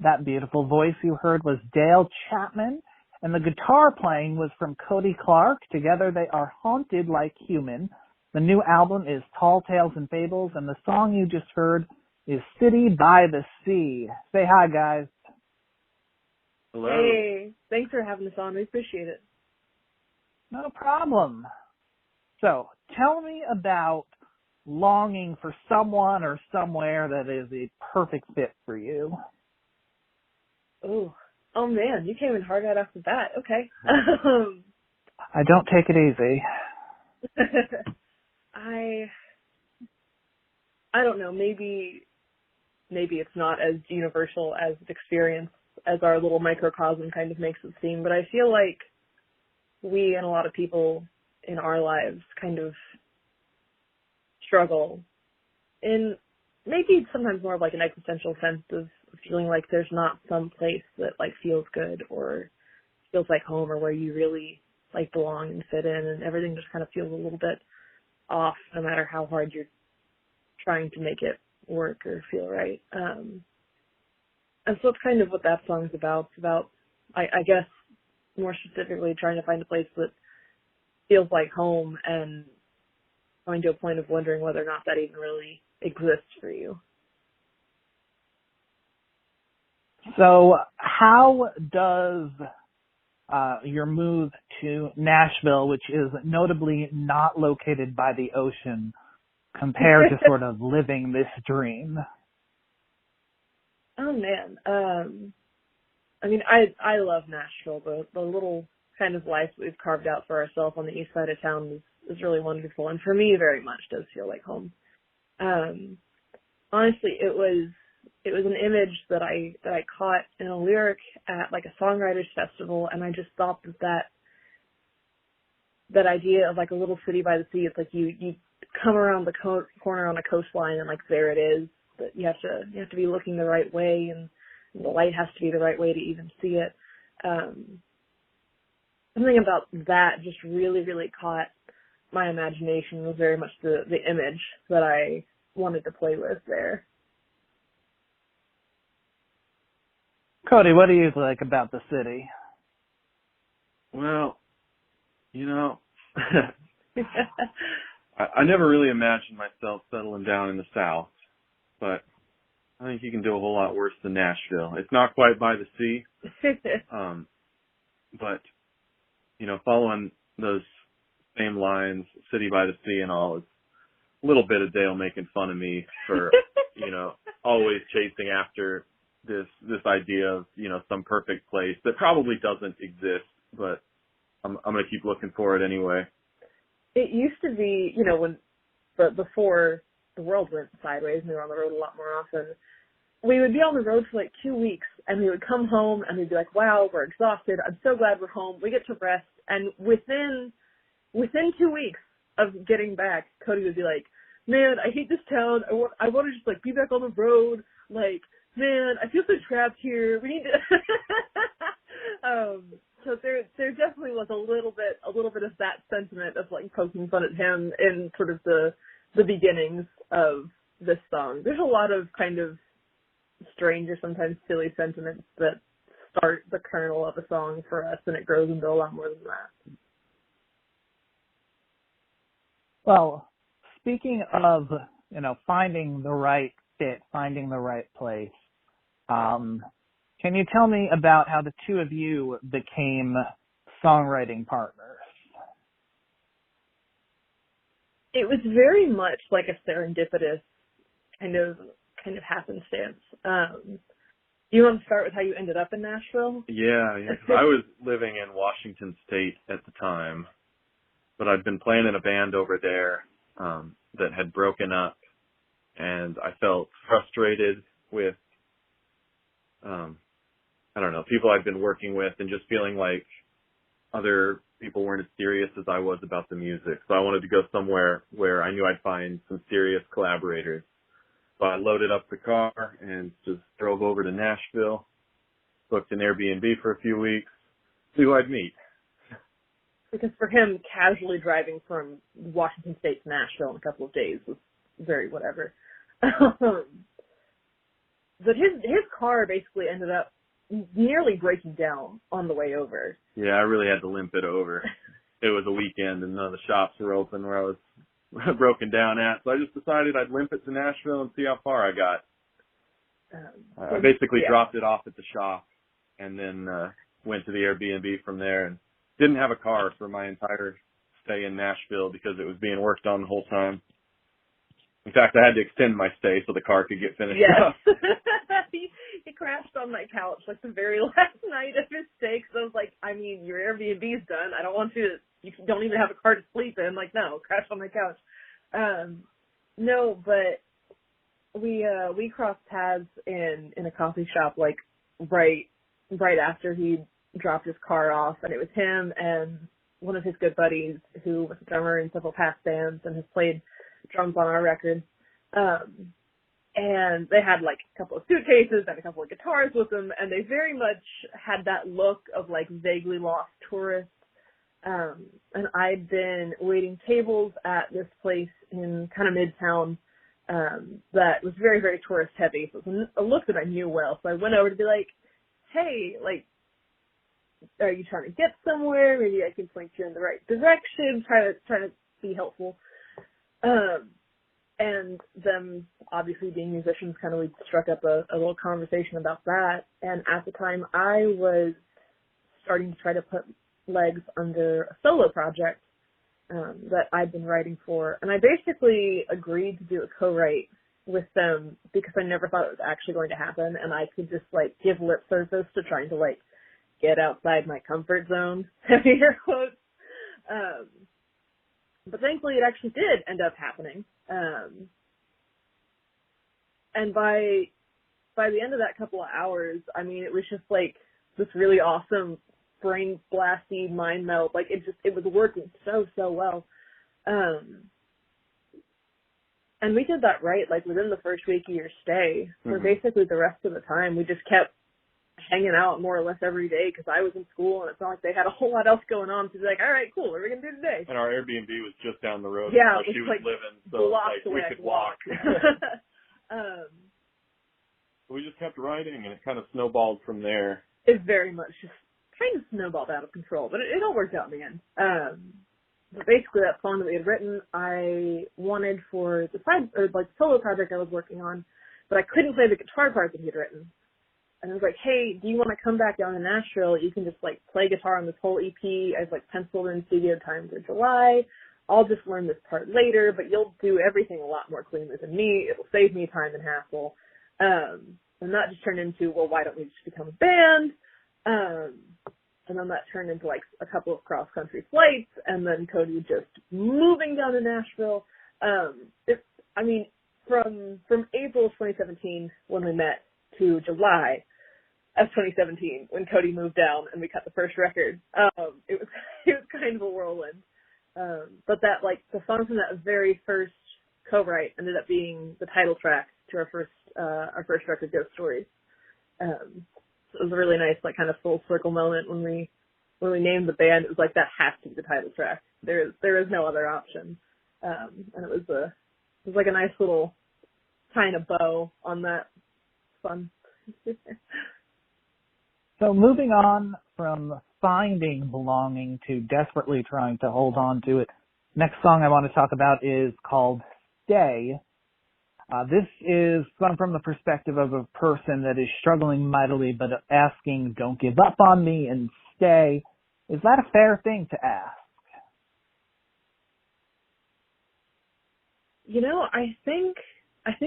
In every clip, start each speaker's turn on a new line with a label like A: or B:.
A: That beautiful voice you heard was Dale Chapman, and the guitar playing was from Cody Clark. Together they are Haunted Like Human. The new album is Tales Fables, and the song you just heard is City by the Sea. Say hi, guys.
B: Hello.
C: Hey, thanks for having us on. We appreciate it.
A: No problem. So, tell me about longing for someone or somewhere that is a perfect fit for you.
C: Oh man, you came in hard right off the bat. Okay.
A: I don't take it easy.
C: I don't know. Maybe it's not as universal as the experience as our little microcosm kind of makes it seem, but I feel like we and a lot of people in our lives kind of struggle in maybe sometimes more of like an existential sense of feeling like there's not some place that like feels good or feels like home or where you really like belong and fit in, and everything just kind of feels a little bit off no matter how hard you're trying to make it work or feel right. And so it's kind of what that song's about. It's about, I guess, more specifically trying to find a place that feels like home and coming to a point of wondering whether or not that even really exists for you.
A: So how does your move to Nashville, which is notably not located by the ocean, compare to sort of living this dream?
C: Oh man. I mean, I love Nashville. The little kind of life we've carved out for ourselves on the east side of town is really wonderful, and for me very much does feel like home. Honestly, it was an image that I caught in a lyric at like a songwriters festival, and I just thought that idea of like a little city by the sea. It's like you come around the corner on a coastline, and like there it is. But you have to be looking the right way, and the light has to be the right way to even see it. Something about that just really, really caught my imagination. Was very much the image that I wanted to play with there.
A: Cody, what do you like about the city?
B: Well, I never really imagined myself settling down in the South, but I think you can do a whole lot worse than Nashville. It's not quite by the sea, but, following those same lines, city by the sea and all, is a little bit of Dale making fun of me for, always chasing after this idea of, some perfect place that probably doesn't exist, but I'm going to keep looking for it anyway.
C: It used to be, when before the world went sideways and we were on the road a lot more often, we would be on the road for like 2 weeks, and we would come home and we'd be like, wow, we're exhausted. I'm so glad we're home. We get to rest. And within 2 weeks of getting back, Cody would be like, man, I hate this town. I want to just like be back on the road. Like, man, I feel so trapped here. We need to. So there definitely was a little bit of that sentiment of like poking fun at him in sort of the beginnings of this song. There's a lot of kind of strange or sometimes silly sentiments that start the kernel of a song for us, and it grows into a lot more than that.
A: Well, speaking of, finding the right fit, finding the right place, can you tell me about how the two of you became songwriting partners?
C: It was very much like a serendipitous kind of happenstance. You want to start with how you ended up in Nashville?
B: Yeah. I was living in Washington State at the time, but I'd been playing in a band over there that had broken up, and I felt frustrated with, people I'd been working with, and just feeling like other people weren't as serious as I was about the music. So I wanted to go somewhere where I knew I'd find some serious collaborators. So I loaded up the car and just drove over to Nashville, booked an Airbnb for a few weeks, see who I'd meet.
C: Because for him, casually driving from Washington State to Nashville in a couple of days was very whatever. but his car basically ended up nearly breaking down on the way over.
B: Yeah, I really had to limp it over. It was a weekend and none of the shops were open where I was broken down at, so I just decided I'd limp it to Nashville and see how far I got. I basically dropped it off at the shop and then went to the Airbnb from there, and didn't have a car for my entire stay in Nashville because it was being worked on the whole time. In fact, I had to extend my stay so the car could get finished up.
C: He crashed on my couch like the very last night of his stay, because I was like, I mean, your Airbnb's done. I don't want you don't even have a car to sleep in. Like, no, crash on my couch. No, but we crossed paths in a coffee shop, like right after he dropped his car off, and it was him and one of his good buddies who was a drummer in several past bands and has played drums on our record. And they had like a couple of suitcases and a couple of guitars with them, and they very much had that look of like vaguely lost tourists. And I'd been waiting tables at this place in kind of Midtown that was very, very tourist heavy. So it was a look that I knew well. So I went over to be like, hey, like, are you trying to get somewhere? Maybe I can point you in the right direction, try to be helpful. And them obviously being musicians, kind of we struck up a little conversation about that. And at the time I was starting to try to put legs under a solo project that I'd been writing for. And I basically agreed to do a co-write with them because I never thought it was actually going to happen. And I could just like give lip service to trying to like get outside my comfort zone, heavy air quotes. But thankfully it actually did end up happening. And by the end of that couple of hours, I mean, it was just like this really awesome brain blasty mind melt. Like it was working so well. And we did that right, like within the first week of your stay, where basically the rest of the time we just kept hanging out more or less every day because I was in school and it's not like they had a whole lot else going on. So like, all right, cool, what are we going to do today?
B: And our Airbnb was just down the road.
C: Yeah,
B: where she was
C: like
B: living, so like we could walk. We just kept writing, and it kind of snowballed from there.
C: It very much just kind of snowballed out of control, but it all worked out in the end. But basically, that song that we had written, I wanted for the solo project I was working on, but I couldn't play the guitar part that he had written. And I was like, hey, do you want to come back down to Nashville? You can just like play guitar on this whole EP. I've like penciled in studio time for July. I'll just learn this part later, but you'll do everything a lot more cleanly than me. It'll save me time and hassle. And that just turned into, well, why don't we just become a band? And then that turned into like a couple of cross-country flights, and then Cody just moving down to Nashville. From April of 2017 when we met to July of 2017 when Cody moved down and we cut the first record, it was kind of a whirlwind. But that like the song from that very first co-write ended up being the title track to our first record, Ghost Stories. So it was a really nice, like, kind of full circle moment when we named the band. It was like, that has to be the title track. There is no other option. And it was like a nice little kind of bow on that. Fun.
A: So moving on from finding belonging to desperately trying to hold on to it, next song I want to talk about is called Stay. This is sung from the perspective of a person that is struggling mightily but asking, don't give up on me and stay. Is that a fair thing to ask?
C: You know, I think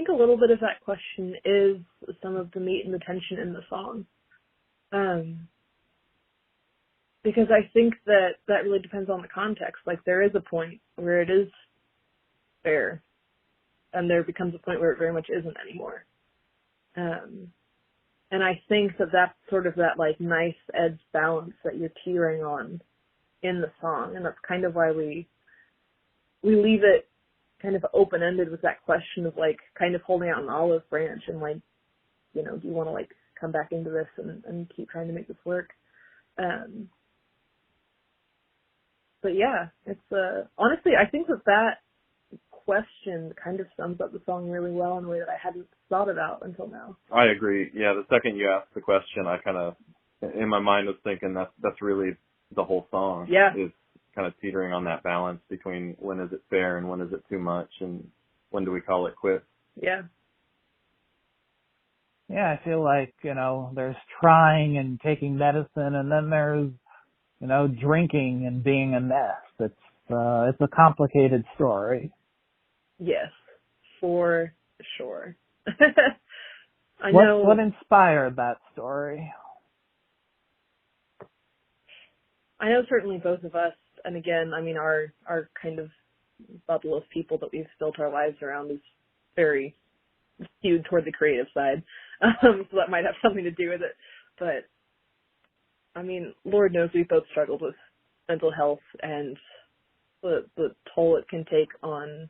C: a little bit of that question is some of the meat and the tension in the song. Because I think that really depends on the context. Like, there is a point where it is fair, and there becomes a point where it very much isn't anymore. And I think that's sort of that, like, nice edge balance that you're teetering on in the song, and that's kind of why we leave it kind of open-ended with that question of, like, kind of holding out an olive branch and, like, you know, do you want to, like, come back into this and keep trying to make this work? But yeah, it's honestly, I think that question kind of sums up the song really well in a way that I hadn't thought about until now.
B: I agree. Yeah, the second you asked the question, I kind of, in my mind, was thinking that's really the whole song.
C: Yeah.
B: Is kind of teetering on that balance between when is it fair and when is it too much, and when do we call it quits.
C: Yeah.
A: Yeah, I feel like, there's trying and taking medicine, and then there's, drinking and being a mess. It's a complicated story.
C: Yes, for sure. I know.
A: What inspired that story?
C: I know certainly both of us, and again, I mean, our kind of bubble of people that we've built our lives around is very skewed toward the creative side, so that might have something to do with it. But I mean, Lord knows we've both struggled with mental health and the toll it can take on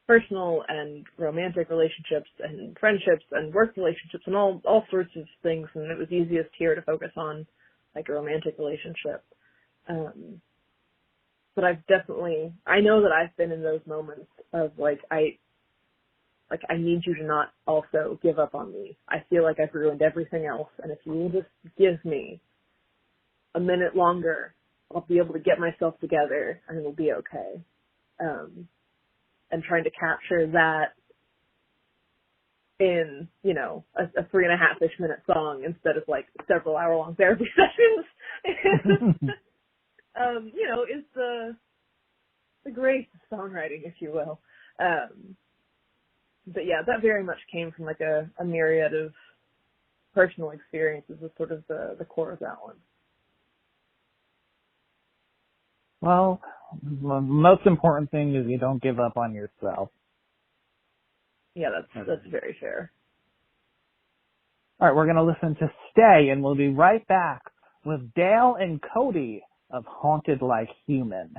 C: personal and romantic relationships and friendships and work relationships and all sorts of things. And it was easiest here to focus on like a romantic relationship. But I know that I've been in those moments of I need you to not also give up on me. I feel like I've ruined everything else. And if you will just give me a minute longer, I'll be able to get myself together and it'll be okay. And trying to capture that in, a 3.5-ish minute song instead of several hour-long therapy sessions is the grace of songwriting, if you will. But yeah, that very much came from a myriad of personal experiences as sort of the core of that one.
A: Well, the most important thing is you don't give up on yourself.
C: Yeah, that's very fair.
A: All right, we're going to listen to Stay, and we'll be right back with Dale and Cody of Haunted Like Human.